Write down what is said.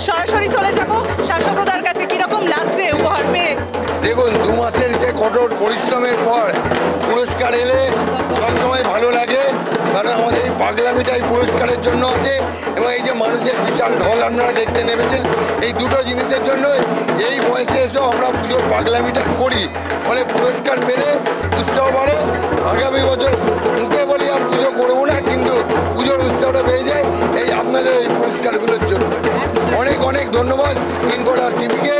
সরাসরি চলে যাব শাশ্বতদার কাছে। কিরকম লাগছে উপহার পেয়ে? দেখুন, 2 মাসের যে কঠোর পরিশ্রমের পর পুরস্কার এলে সবসময় ভালো লাগে, কারণ আমাদের এই পাগলামিটাই পুরস্কারের জন্য আছে। এবং এই যে মানুষের বিশাল ঢল আপনারা দেখতে নেমেছেন, এই দুটো জিনিসের জন্য এই বয়সে এসেও আমরা পুজোর পাগলামিটা করি, ফলে পুরস্কার পেলে উৎসাহ বাড়ে। আগামী বছর মুখে বলি আর পুজো করবো না, কিন্তু পুজোর উৎসাহটা পেয়ে যায় এই আপনাদের এই পুরস্কারগুলোর জন্য। অনেক অনেক ধন্যবাদ ইনকোডার টিভিকে।